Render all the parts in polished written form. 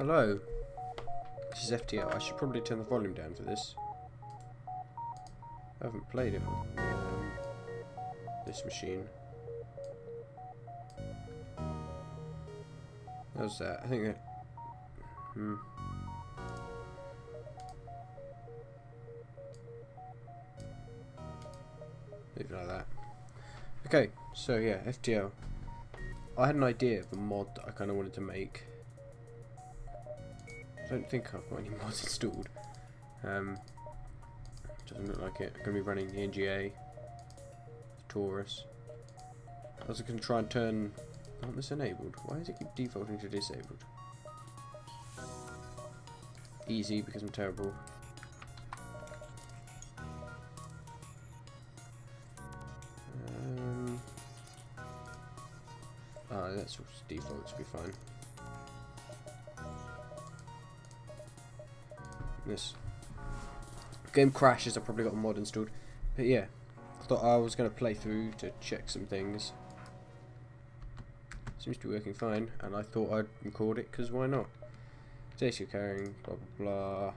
Hello. This is FTL. I should probably turn the volume down for this. I haven't played it on this machine. How's that? I think that... Leave it like that. Okay, so yeah, FTL. I had an idea of a mod that I kind of wanted to make. I don't think I've got any mods installed. Doesn't look like it. I'm going to be running the Engi A, Taurus. I was going to try and turn... I want this enabled. Why does it keep defaulting to disabled? Easy, because I'm terrible. That's default to be fine. This game crashes. I probably got a mod installed, but yeah, I thought I was going to play through to check some things. Seems to be working fine, and I thought I'd record it because why not? Data carrying, blah blah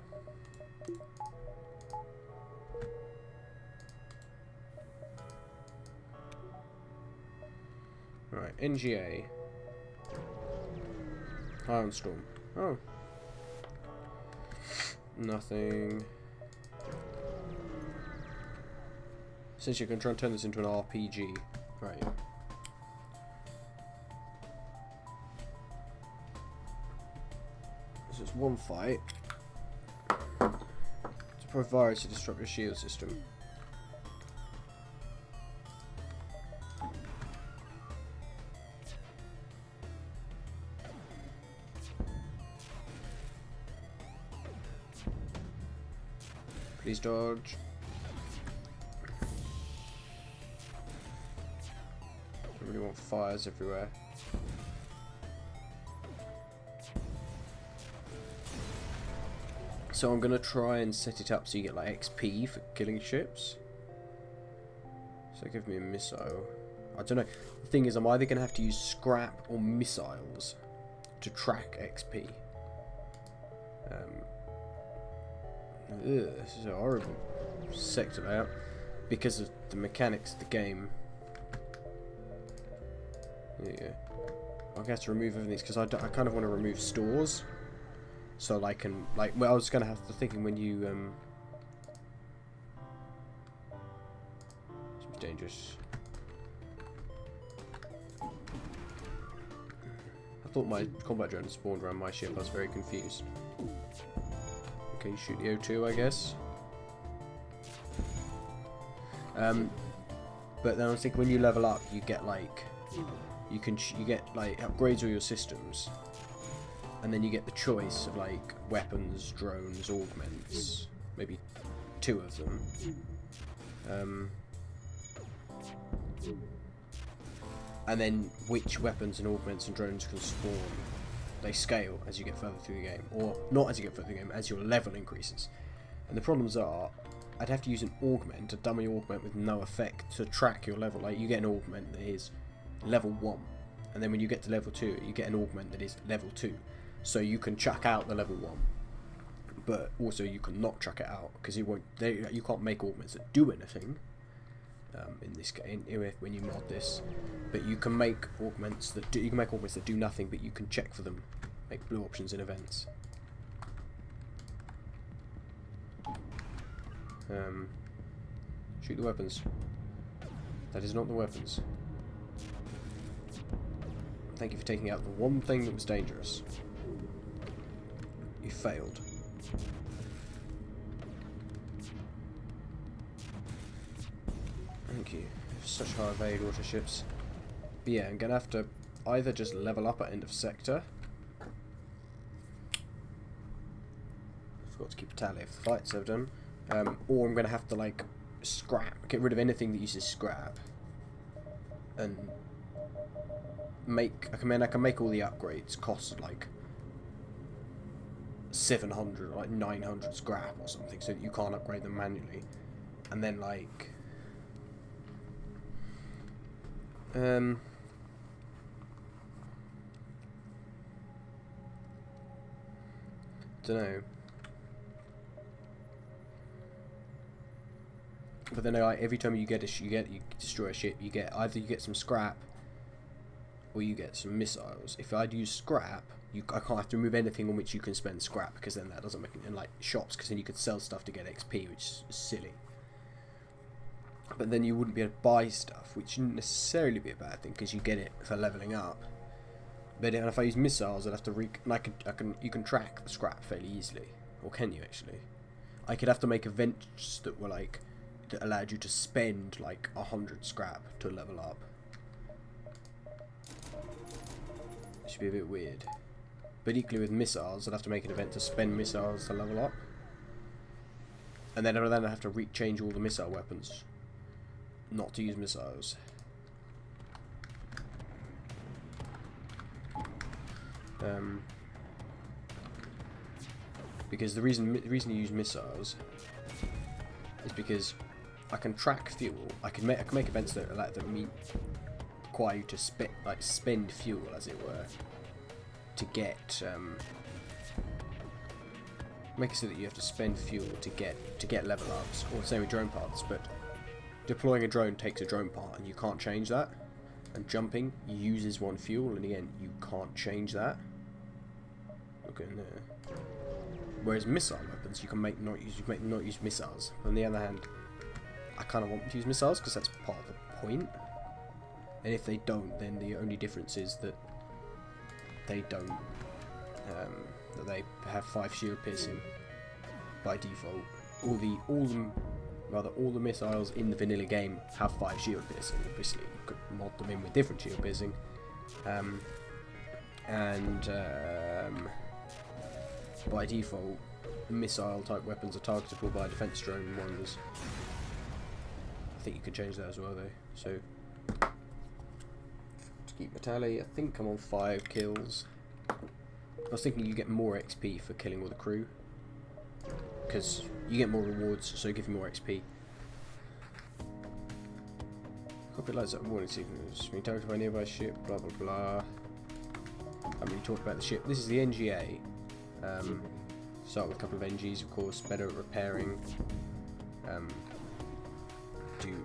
blah. Right, Engi A. Iron Storm. Oh. Nothing. Since you can try and turn this into an RPG. Right. This is one fight. To provide virus to disrupt your shield system. Please dodge. I really want fires everywhere. So I'm gonna try and set it up so you get like XP for killing ships. So give me a missile. I don't know. The thing is, I'm either gonna have to use scrap or missiles to track XP. This is a horrible sector layout because of the mechanics of the game. Yeah, I have to remove everything because I kind of want to remove stores, so I can well, I was gonna have to thinking when you it's dangerous. I thought my combat drone spawned around my ship. I was very confused. Okay, you shoot the O2, I guess. But then I was thinking when you level up, you get like you get like upgrades all your systems, and then you get the choice of like weapons, drones, augments, maybe 2 of them. And then which weapons and augments and drones can spawn. They scale as you get further through the game, or not as you get further through the game, as your level increases. And the problems are, I'd have to use an augment, a dummy augment with no effect to track your level. Like you get an augment that is level 1, and then when you get to level 2, you get an augment that is level 2. So you can chuck out the level 1, but also you can not chuck it out because it won't. You can't make augments that do anything. In this game, when you mod this, but you can make augments that do nothing, but you can check for them, make blue options in events. Shoot the weapons. That is not the weapons. Thank you for taking out the one thing that was dangerous. You failed. Thank you. Such high evade waterships. But yeah, I'm gonna have to either just level up at end of sector. I forgot to keep a tally of the fights I've done. Or I'm gonna have to like get rid of anything that uses scrap, and I can make all the upgrades cost like 700 or like 900 scrap or something, so that you can't upgrade them manually, and then like Don't know. But then like, every time you destroy a ship, you get either some scrap or you get some missiles. If I'd use scrap, I can't have to remove anything on which you can spend scrap, because then that doesn't make it in like shops, because then you could sell stuff to get XP, which is silly. But then you wouldn't be able to buy stuff, which shouldn't necessarily be a bad thing, because you get it for leveling up. But if I use missiles, I'd have to you can track the scrap fairly easily, or can you actually? I could have to make events that were like that allowed you to spend like 100 scrap to level up. It should be a bit weird. But equally with missiles, I'd have to make an event to spend missiles to level up, and then I'd have to change all the missile weapons not to use missiles. Because the reason you use missiles is because I can track fuel. I can make events that require you to spend fuel, as it were, to get make it so that you have to spend fuel to get level ups, or same with drone parts. But deploying a drone takes a drone part, and you can't change that. And jumping uses one fuel, and again, you can't change that. Look in there. Whereas missile weapons, you can make not use missiles. On the other hand, I kind of want to use missiles because that's part of the point. And if they don't, then the only difference is that they don't. That they have 5 shield piercing by default. All the missiles in the vanilla game have 5 shield piercing. Obviously, you could mod them in with different shield piercing. By default, missile type weapons are targetable by defense drone ones. I think you could change that as well, though. So to keep my tally, I think I'm on 5 kills. I was thinking you get more XP for killing all the crew, because you get more rewards, so you give you more XP. Cockpit lights up warning signals. Being targeted by a nearby ship, blah blah blah. I haven't really talked about the ship. This is the Engi A. Start with a couple of Engis, of course, better at repairing. Do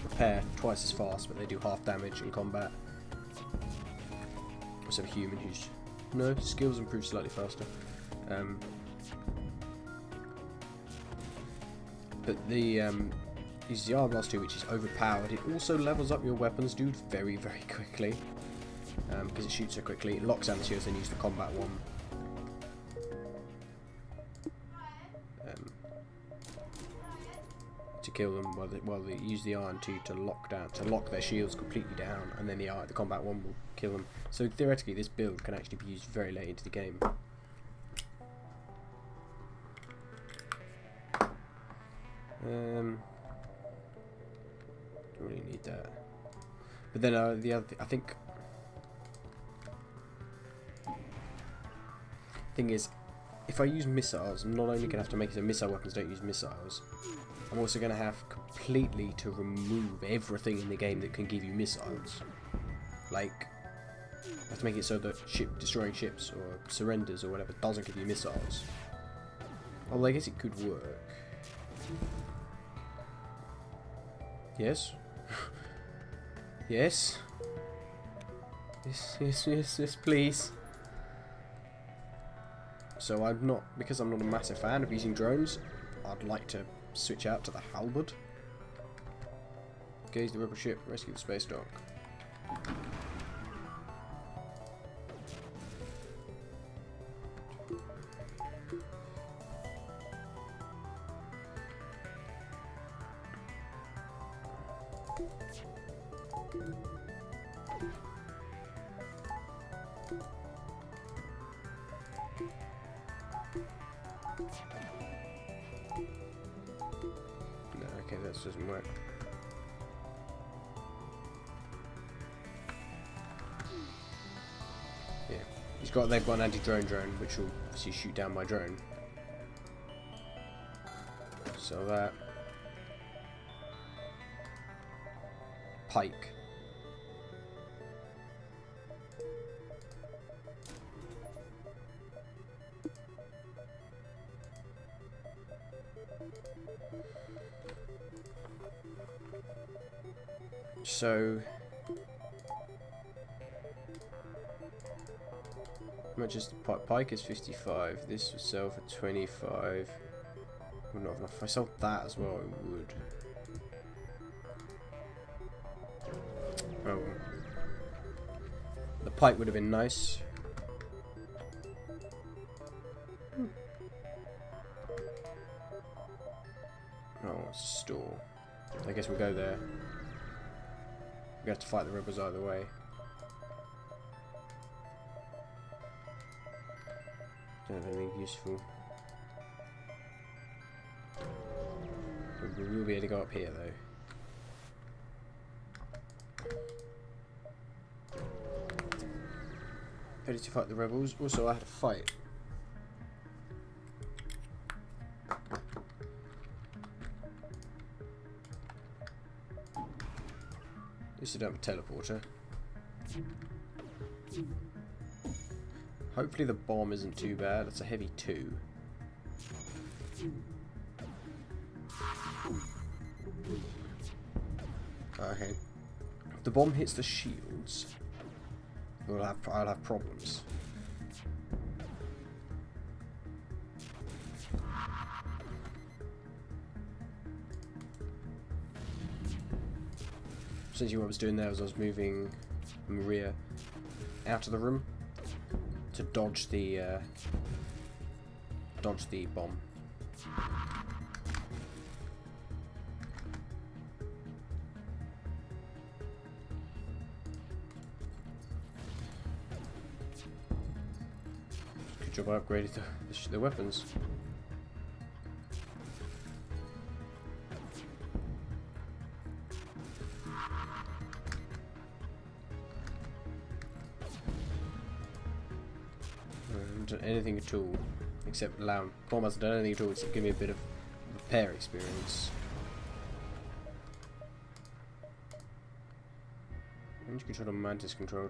repair twice as fast, but they do half damage in combat. Also a human who's... No, skills improve slightly faster. But the uses the R-Blast 2, which is overpowered. It also levels up your weapons, dude, very, very quickly. Because it shoots so quickly. It locks down the shields, then use the combat one. To kill them, while they use the Iron 2 to lock their shields completely down, and then the combat one will kill them. So theoretically, this build can actually be used very late into the game. Don't really need that. But then the other I think thing is, if I use missiles, I'm not only going to have to make it so missile weapons don't use missiles, I'm also going to have completely to remove everything in the game that can give you missiles. Like, I have to make it so that destroying ships or surrenders or whatever doesn't give you missiles. Although I guess it could work. Yes? Yes? Yes, please. So because I'm not a massive fan of using drones, I'd like to switch out to the halberd. Gaze the rebel ship, rescue the space dock. No, okay, that doesn't work. Yeah, they've got an anti-drone drone, which will obviously shoot down my drone. So that pike. So, how much is the pike? Is 55. This would sell for 25. Would not have enough. If I sold that as well, it would. Oh, the pike would have been nice. Oh, it's a store. I guess we'll go there. We have to fight the rebels either way. Don't have anything useful. We will be able to go up here though. Ready to fight the rebels. Also, I had a fight. This is a teleporter. Hopefully the bomb isn't too bad. It's a heavy 2. Okay. If the bomb hits the shields, I'll have problems. Essentially what I was doing there was I was moving Maria out of the room to dodge the bomb. Good job I upgraded the weapons. Done anything at all except bomb hasn't done anything at all except give me a bit of repair experience. Engine control and mantis controlled.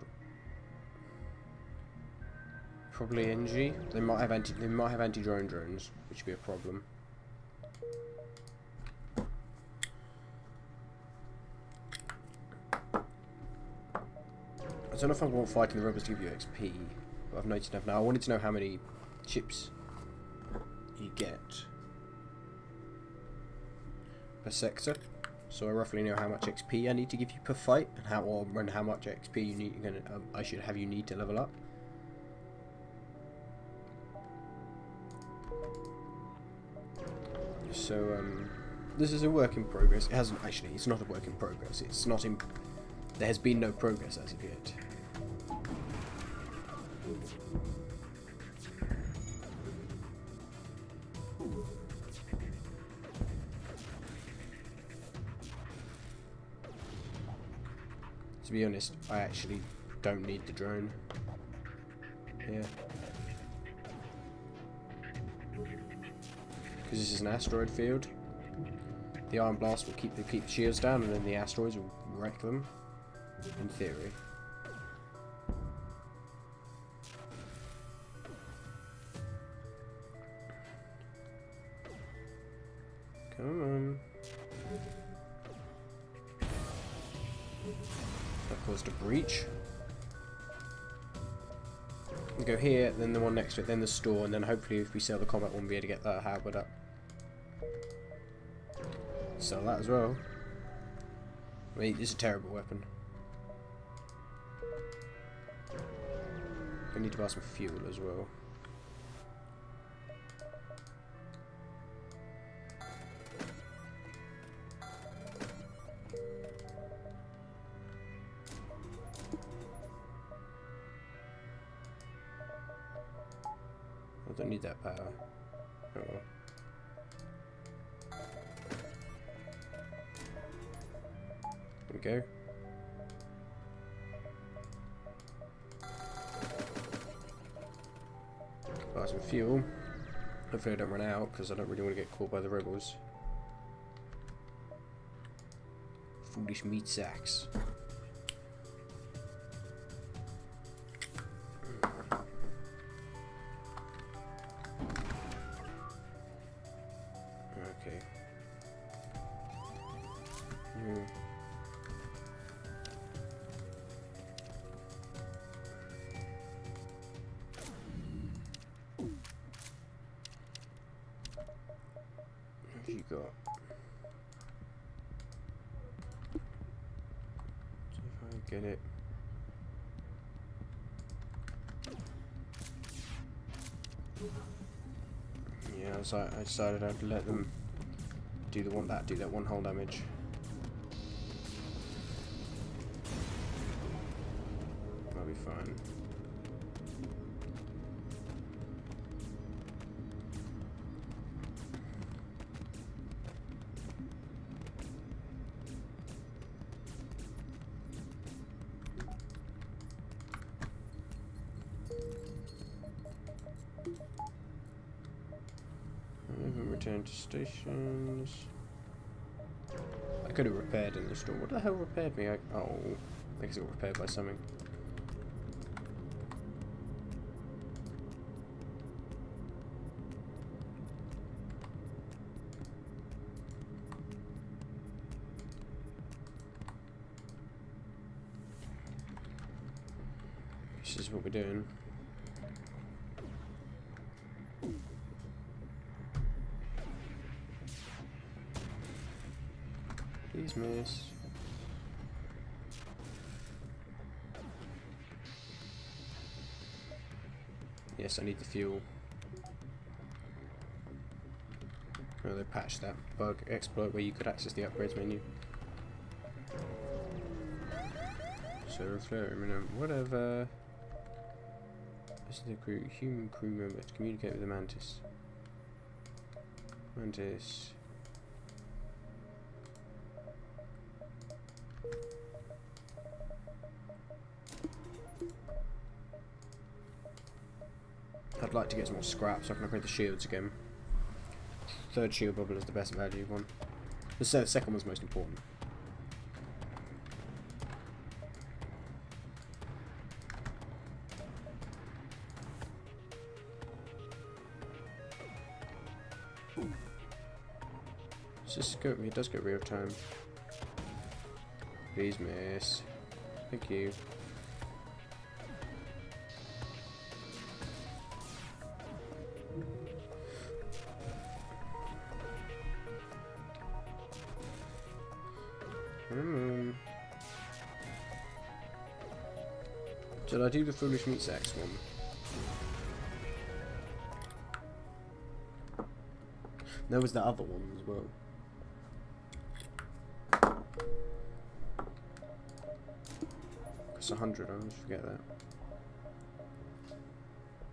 Probably Engi. They might have anti-drone drones, which would be a problem. I don't know if I want fighting the rebels to give you XP. I've noticed enough now. I wanted to know how many chips you get per sector, so I roughly know how much XP I need to give you per fight, and how much XP you need. I should have you need to level up. So this is a work in progress. It hasn't actually. It's not a work in progress. It's not in. There has been no progress as of yet. To be honest, I actually don't need the drone here. Because this is an asteroid field. The Iron Blast will keep the shields down, and then the asteroids will wreck them, in theory. Come on. That caused a breach. We go here, then the one next to it, then the store, and then hopefully if we sell the combat one, we'll be able to get that halberd up. Sell that as well. I mean, it's a terrible weapon. I need to buy some fuel as well. I don't need that power. Oh well. There we go. Buy some fuel. Hopefully I don't run out, because I don't really want to get caught by the rebels. Foolish meat sacks. What have you got? See if I can get it. Yeah, so I decided I'd let them do that one hull damage. That'll be fine. Return to stations. I could have repaired in the store. What the hell repaired me? Oh, I guess it got repaired by something. This is what we're doing. Please miss. Yes, I need the fuel. Oh, they patched that bug exploit where you could access the upgrades menu. So, whatever. This is the human crew member to communicate with the Mantis. Mantis. I'd like to get some more scrap so I can upgrade the shields again. Third shield bubble is the best value one. The second one's most important. It does go real time. Please miss. Thank you. Shall I do the foolish meat sacks one? There was the other one as well. It's 100, I always forget that.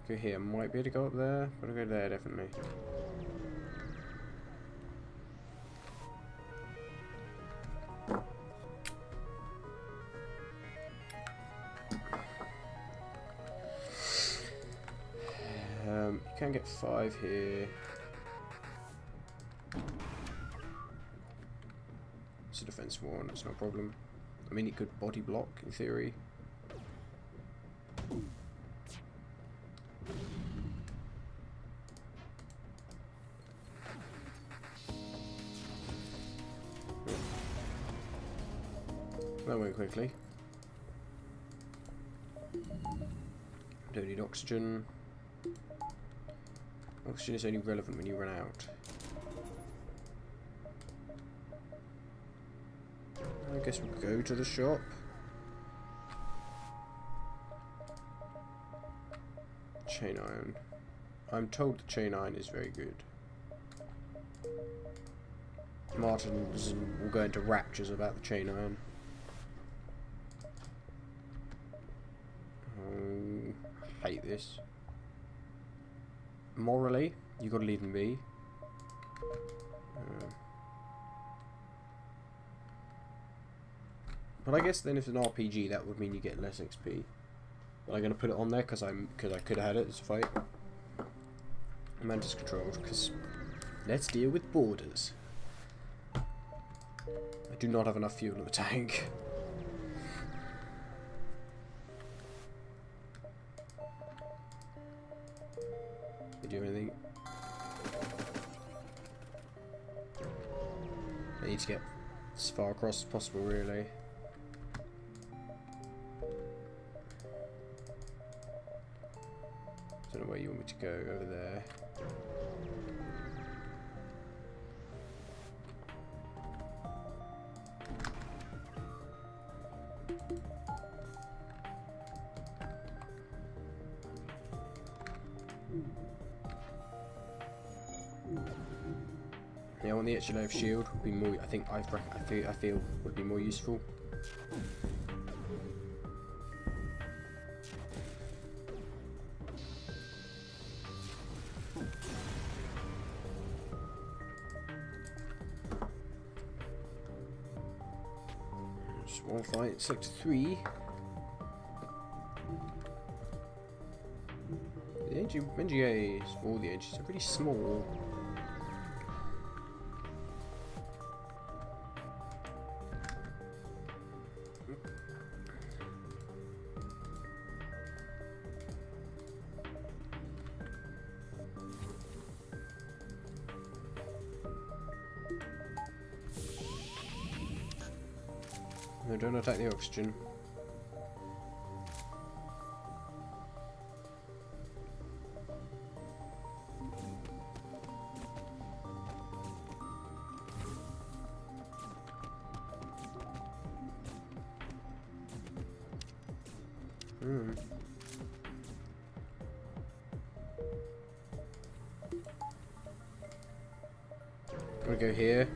Go here, might be able to go up there, but I'll go there definitely. You can get 5 here. It's a defense one, it's no problem. I mean, it could body block in theory. That went quickly. Don't need oxygen. Oxygen is only relevant when you run out. I guess we'll go to the shop. Chain iron. I'm told the chain iron is very good. Martin will go into raptures about the chain iron. I hate this. Morally, you gotta leave them be. But I guess then if it's an RPG, that would mean you get less XP. But I'm gonna put it on there because I could have had it as a fight. Mantis controlled because let's deal with borders. I do not have enough fuel in the tank. They do anything? I need to get as far across as possible, really. Don't know where you want me to go, over there. Yeah, on the extra layer of shield would be more. I feel would be more useful. Small fight, sector 3. The Engi A is all the edges are really small. No, don't attack the oxygen. I'm gonna go here.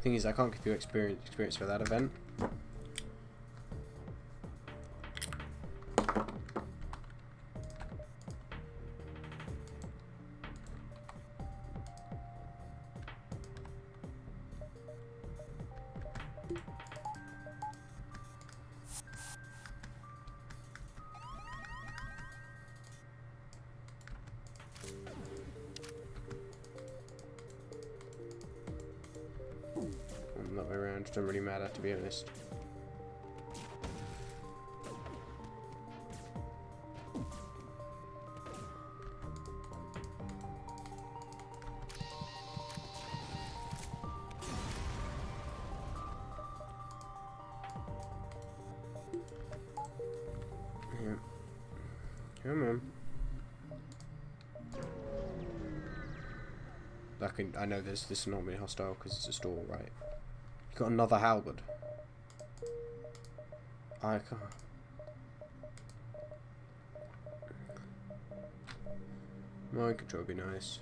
Thing is, I can't give you experience for that event. That way around, doesn't really matter, to be honest. Yeah. Come on. I know this is not really hostile because it's a store, right? You got another halberd. I can't. Mind control would be nice.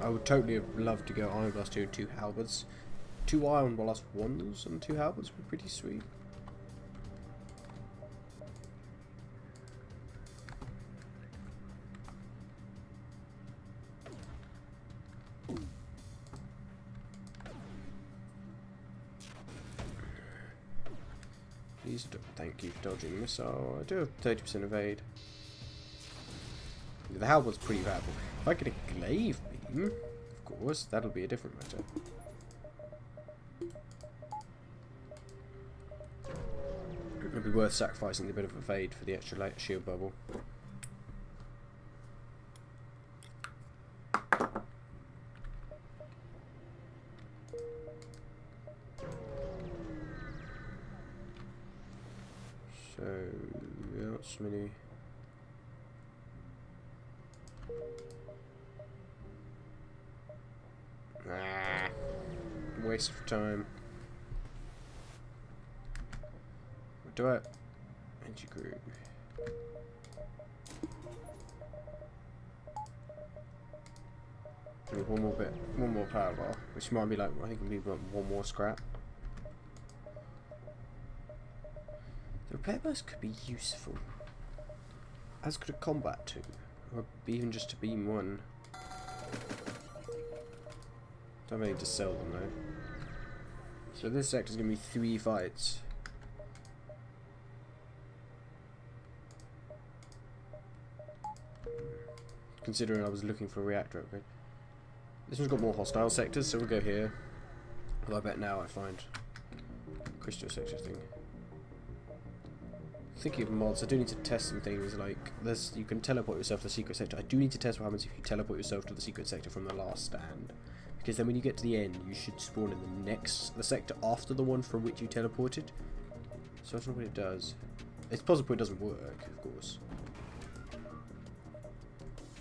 I would totally have loved to go Iron Blast 2 and 2 halberds. 2 Iron Blast 1s and 2 halberds would be pretty sweet. Please don't, thank you for dodging the missile. I do have 30% evade. The halberd's pretty valuable. If I get a glaive beam, of course, that'll be a different matter. It'd be worth sacrificing a bit of evade for the extra light shield bubble. So, that's many. Ah, waste of time. Do it. Engi group. Need one more bit, one more power bar, which might be like, I think we need one more scrap. The repair burst could be useful, as could a combat 2, or even just a beam 1. Don't need to sell them though. So this sector's gonna be 3 fights. Considering I was looking for a reactor upgrade. This one's got more hostile sectors, so we'll go here. Although I bet now I find crystal sector thing. Thinking of mods, I do need to test some things like this. You can teleport yourself to the secret sector. I do need to test what happens if you teleport yourself to the secret sector from the last stand. Because then when you get to the end, you should spawn in the sector after the one from which you teleported. So I don't know what it does. It's possible it doesn't work, of course.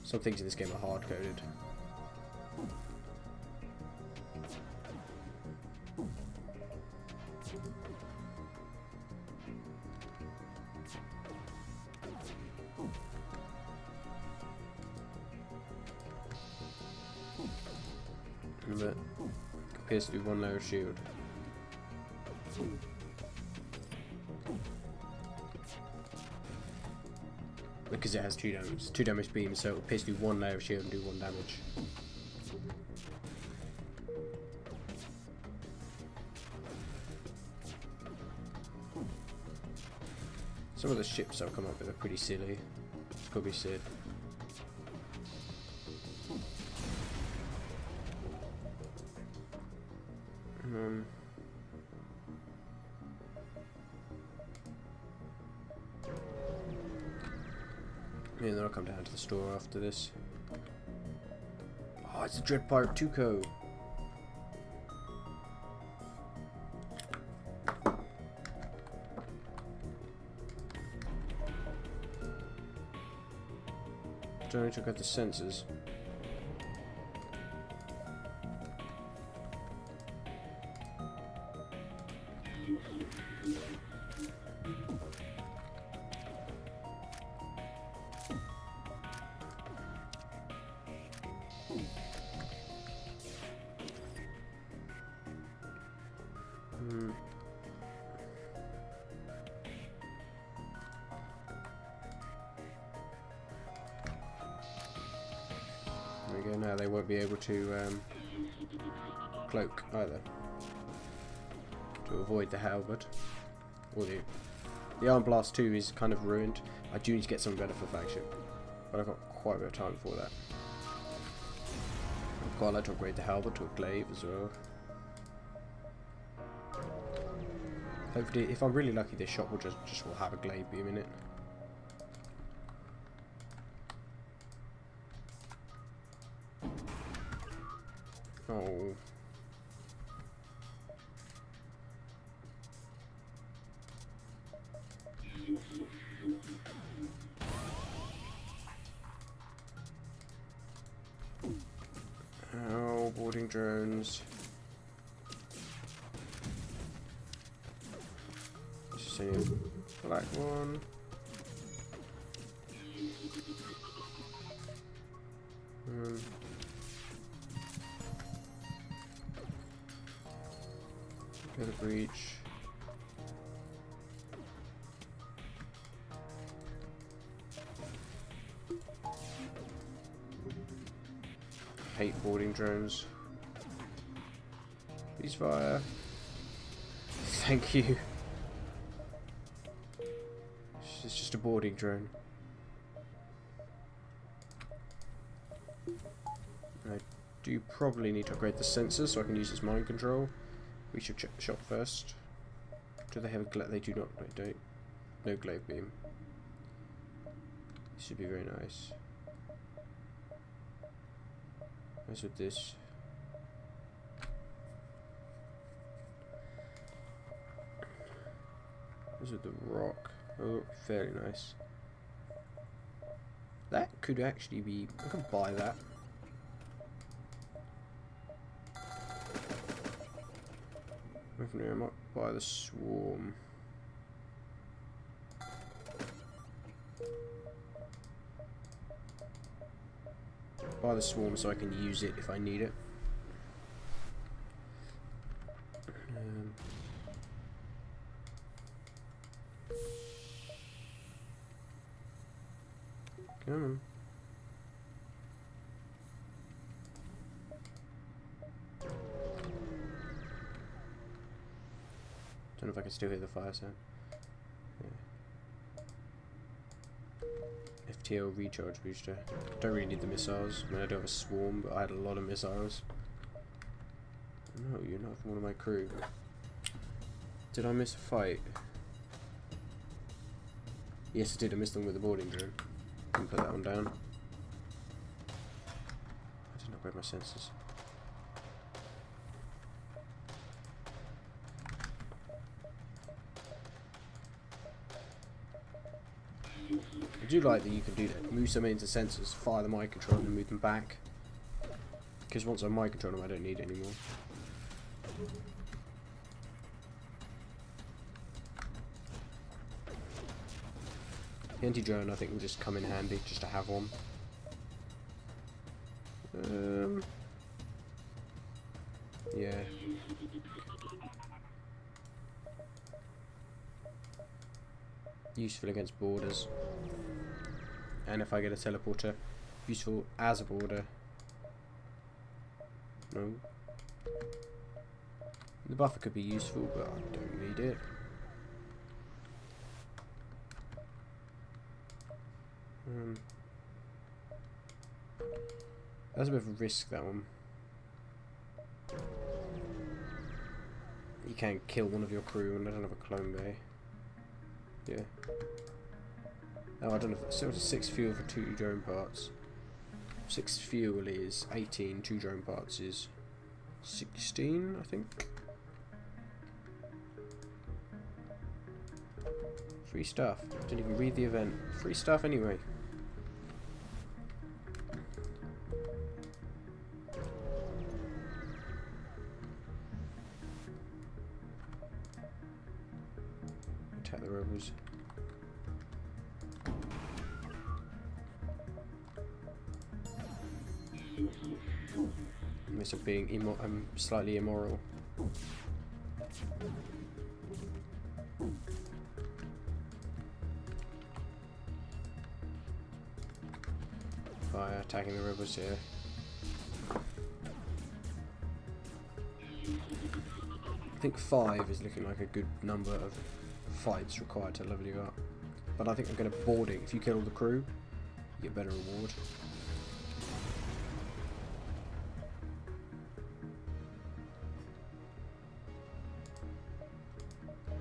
Some things in this game are hard-coded. But appears to be one layer of shield. Because it has two damage beams, so it will pierce through one layer of shield and do 1 damage. Some of the ships I've come up with are pretty silly. It's probably Sid. Yeah, then I'll come down to the store after this. Oh, it's the Dread Pirate Tuco. Don't need to get the sensors. There we go, now they won't be able to cloak either. To avoid the halberd. Or the Arm Blast 2 is kind of ruined. I do need to get something better for flagship. But I've got quite a bit of time for that. I'd quite like to upgrade the halberd to a glaive as well. Hopefully, if I'm really lucky, this shot will just will have a glaive beam in it. Oh. Oh, boarding drones. See a black one. Get a breach. Hate boarding drones. Please fire. Thank you. It's just a boarding drone. I do probably need to upgrade the sensors so I can use this mind control. We should check the shop first. Do they have a glaive? They do not. They don't. No glaive beam. This should be very nice. As with this. As with the rock. Oh, fairly nice. That could actually be. I can buy that. I might buy the swarm. Buy the swarm so I can use it if I need it. Come on. Don't know if I can still hear the fire sound. Yeah. FTL recharge booster. Don't really need the missiles. I mean, I do have a swarm, but I had a lot of missiles. No, you're not from one of my crew. Did I miss a fight? Yes, I did. I missed them with the boarding drone. Didn't put that one down. I didn't upgrade my sensors. do like that you can do that. Move some into sensors, fire the mind control, and then move them back. Because once I mind control them, I don't need it anymore. The anti-drone, I think, will just come in handy, just to have one. Yeah. Useful against borders. And if I get a teleporter, useful as a border. No. The buffer could be useful, but I don't need it. That's a bit of a risk, that one. You can kill one of your crew and I don't have a clone bay. Yeah. Oh, I don't know if that's still 6 fuel for 2 drone parts. 6 fuel is 18, 2 drone parts is 16, I think. Free stuff. Didn't even read the event. Free stuff anyway. Attack the rebels. This of being slightly immoral. Fire attacking the rebels here. I think 5 is looking like a good number of fights required to level you up. But I think I'm going to boarding. If you kill all the crew, you get better reward.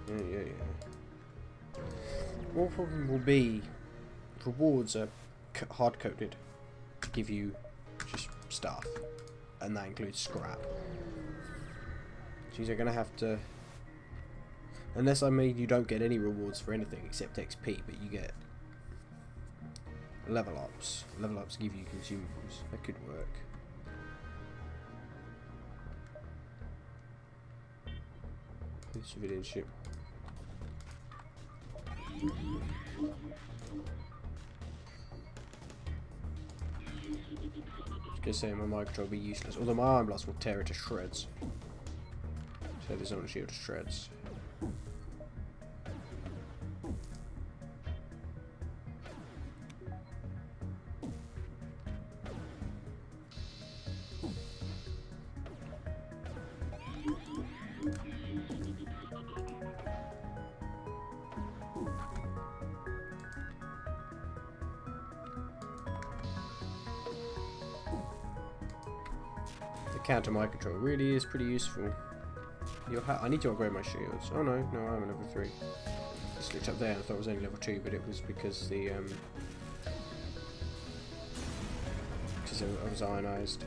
Yeah. One problem will be rewards are hard coded to give you just stuff, and that includes scrap. So you're gonna have to, unless I mean you don't get any rewards for anything except XP, but you get level ups. Level ups give you consumables. That could work. Civilian ship. I was gonna say my mind control will be useless, although my iron blast will tear it to shreds. So there's not a shield to shreds. Counter mind control really is pretty useful. I need to upgrade my shields. Oh no, I'm a level 3. Just looked up there and I thought it was only level 2, but it was because the I was ionized.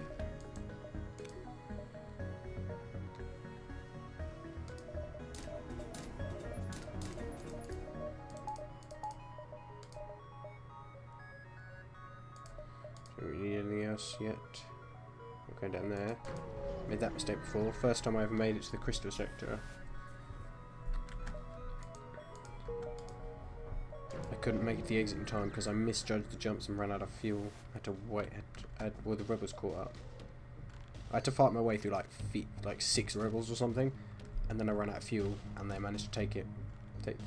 Don't really need anything else yet. Going down there. Made that mistake before. First time I ever made it to the crystal sector. I couldn't make it to the exit in time because I misjudged the jumps and ran out of fuel. I had to wait. Well, the rebels caught up. I had to fight my way through like 6 rebels or something, and then I ran out of fuel, and they managed to take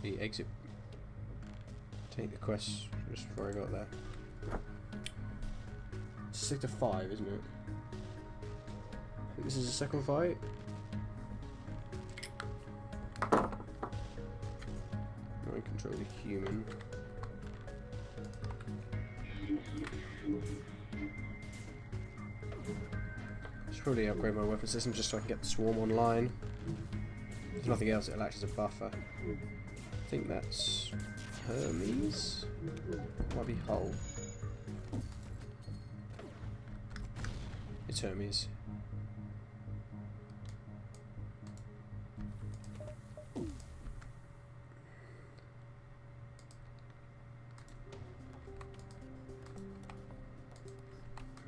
the exit, take the quest just before I got there. It's Sector 5, isn't it? This is the second fight. I control the human. Should probably upgrade my weapon system just so I can get the swarm online. If nothing else, it'll act as a buffer. I think that's Hermes. Might be Hull. It's Hermes.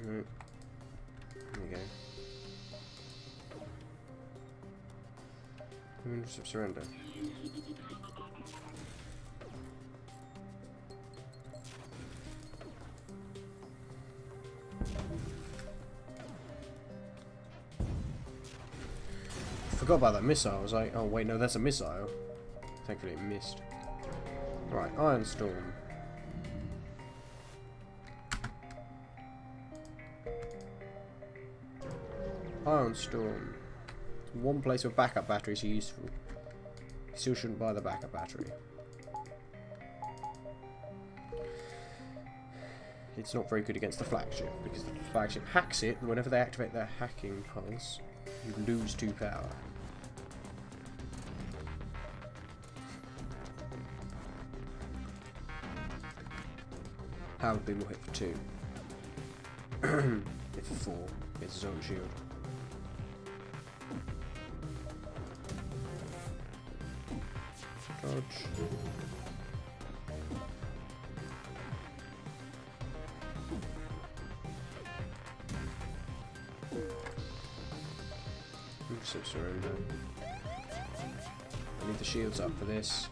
There we go. Just surrender. Forgot about that missile. I was like, oh wait, no, that's a missile. Thankfully it missed. Right, Iron Storm. Iron Storm. It's one place where backup batteries are useful. You still shouldn't buy the backup battery. It's not very good against the flagship, because the flagship hacks it, and whenever they activate their hacking pulse, you lose 2 power. Howard Beam will hit for 2. Hit for 4. Gets his own shield. Dodge. So surrender. I need the shields up for this.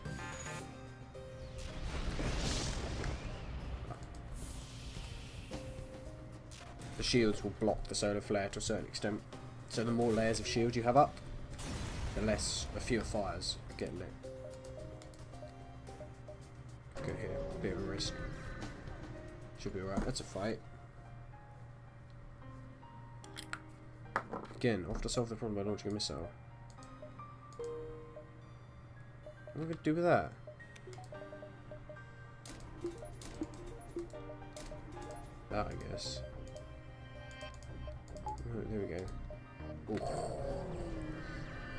The shields will block the solar flare to a certain extent. So the more layers of shield you have up, the fewer fires get lit. Go here, bit of a risk. Should be alright. That's a fight. Again, I'll have to solve the problem by launching a missile. What am I going to do with that? That, I guess. Oh, there we go. Ooh.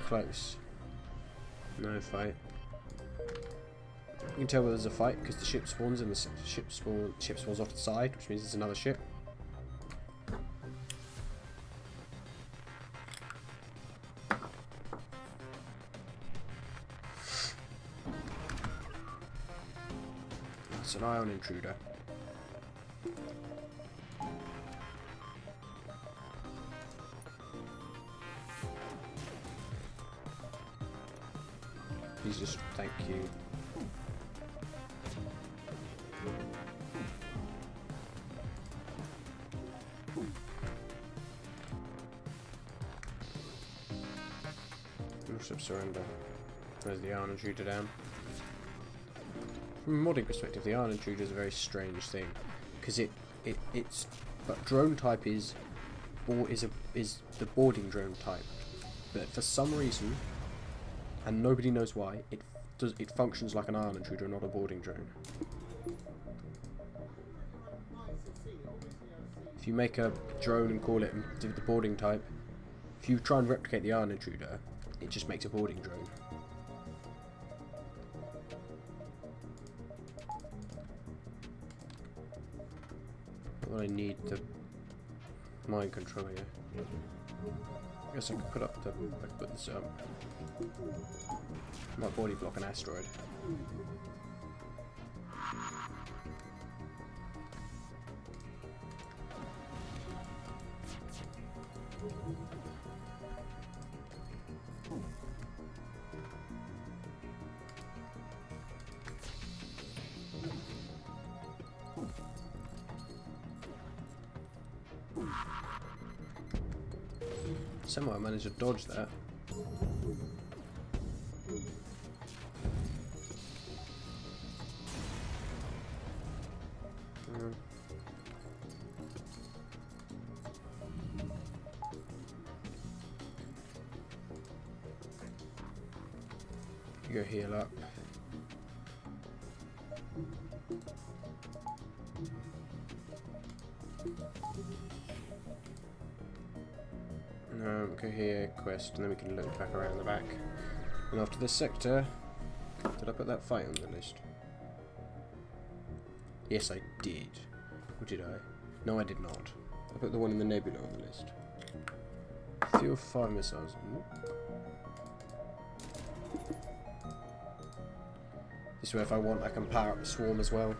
Close. No fight. You can tell whether there's a fight because the ship spawns and the ship spawns off the side, which means there's another ship. It's an ion intruder. Please just thank you. Surrender. There's the ion intruder down. From a modding perspective, the ion intruder is a very strange thing because but drone type is the boarding drone type, but for some reason, and nobody knows why, it functions like an ion intruder, not a boarding drone. If you make a drone and call it the boarding type, if you try and replicate the ion intruder, it just makes a boarding drone. Well, I need the mind controller. I guess I could put this up. Might body block an asteroid. Somehow I managed to dodge that. You go heal up. Go here, quest, and then we can look back around the back. And after this sector, did I put that fight on the list? Yes, I did. Or did I? No, I did not. I put the one in the nebula on the list. Fuel 5 missiles. This way, if I want, I can power up the swarm as well.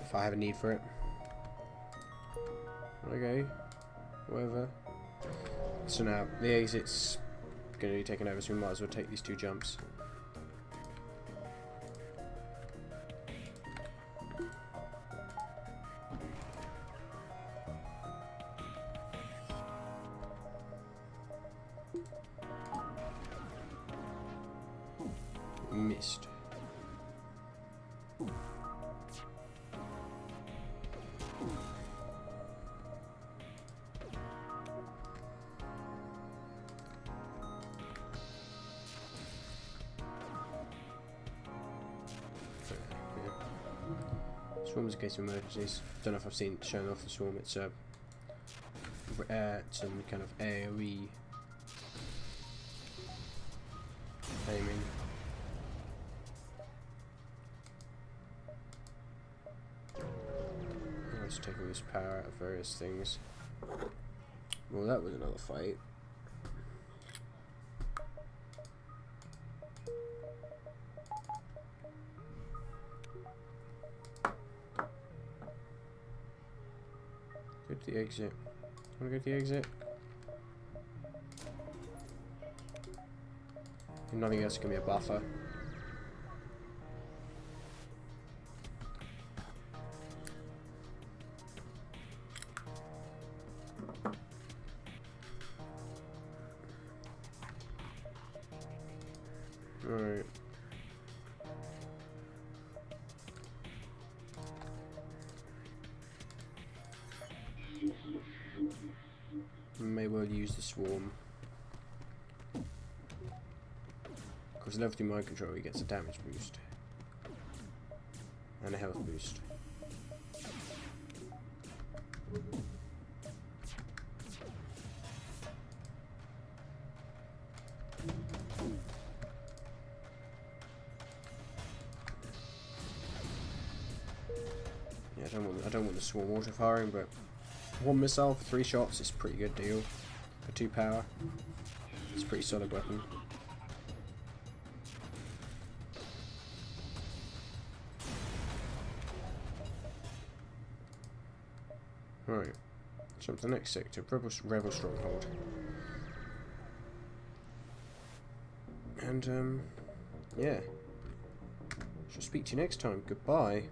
If I have a need for it. Okay, whatever. So now, the exit's going to be taken over, so we might as well take these 2 jumps. Missed. Swarm is a case of emergencies. Don't know if I've shown off the swarm. It's some kind of AoE aiming. Let's take all this power out of various things. Well, that was another fight. Go to the exit. Wanna go to the exit? Nothing else can be a buffer. Alright. May well use the swarm. Because level 3 mind control, he gets a damage boost. And a health boost. Yeah, I don't want the swarm auto firing, but 1 missile for 3 shots is a pretty good deal. For 2 power. It's a pretty solid weapon. Right. Jump to the next sector. Rebel Stronghold. And, yeah. Shall speak to you next time. Goodbye.